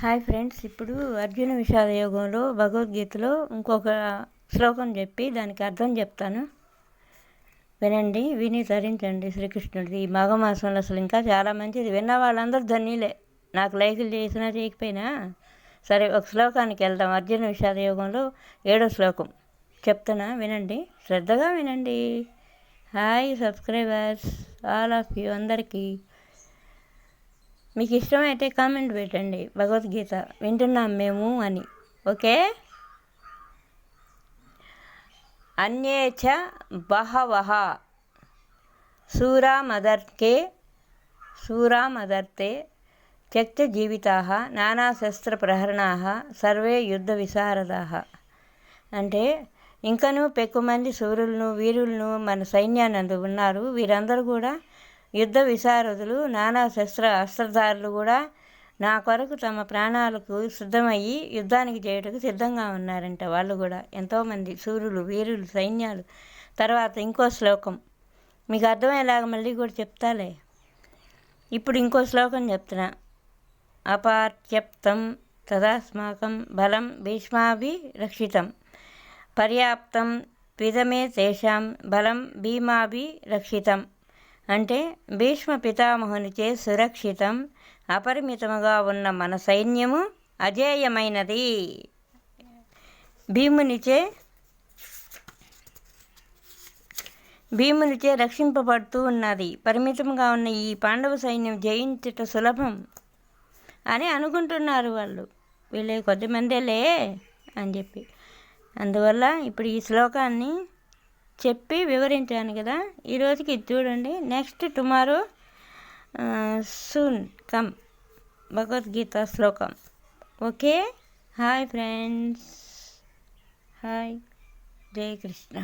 Hi friends, ఇప్పుడు అర్జున విషాద యోగంలో భగవద్గీతలో ఇంకొక శ్లోకం చెప్పి దానికి అర్థం చెప్తాను. వినండి, విని తరించండి. శ్రీకృష్ణుడిది ఈ మాఘమాసంలో అసలు ఇంకా చాలా మంచిది. విన్న వాళ్ళందరూ ధన్యులే. నాకు లైకులు చేసినా చేయకపోయినా సరే. ఒక శ్లోకానికి వెళ్దాం. అర్జున విషాద యోగంలో 7వ శ్లోకం చెప్తున్నా, వినండి, శ్రద్ధగా వినండి. Hi subscribers, all of you అందరికీ. మీకు ఇష్టమైతే కామెంట్ పెట్టండి, భగవద్గీత వింటున్నాం మేము అని. ఓకే. అన్యే చ బహవః శూరామదర్తే త్యక్త జీవితాః నానాశస్త్రప్రహరణాః సర్వే యుద్ధ విశారదాః. అంటే ఇంకనూ పెక్కుమంది శూరులను వీరులను మన సైన్యానందు ఉన్నారు. వీరందరూ కూడా యుద్ధ విశారదులు, నానా అస్త్రధారులు కూడా నా కొరకు తమ ప్రాణాలకు సిద్ధమయ్యి యుద్ధానికి చేయటకు సిద్ధంగా ఉన్నారంట. వాళ్ళు కూడా ఎంతోమంది శూరులు వీరులు సైన్యాలు. తర్వాత ఇంకో శ్లోకం మీకు అర్థమయ్యేలాగా మళ్ళీ కూడా చెప్తాలే. ఇప్పుడు ఇంకో శ్లోకం చెప్తున్నా. అపార్త్యప్తం తదాస్మాకం బలం భీష్మాభిరక్షితం పర్యాప్తం విధమే తేషాం బలం భీమాభిరక్షితం. అంటే భీష్మ పితామహునిచే సురక్షితం అపరిమితముగా ఉన్న మన సైన్యము అజేయమైనది. భీమునిచే రక్షింపబడుతూ ఉన్నది. పరిమితంగా ఉన్న ఈ పాండవ సైన్యం జయించుట సులభం అని అనుకుంటున్నారు వాళ్ళు. వీళ్ళే కొద్దిమందేలే అని చెప్పి. అందువల్ల ఇప్పుడు ఈ శ్లోకాన్ని చెప్పి వివరించాను కదా. ఈరోజుకి ఇది చూడండి. Next tomorrow soon come Bhagavad Gita శ్లోకం. ఓకే. హాయ్ ఫ్రెండ్స్, హాయ్, జై కృష్ణ.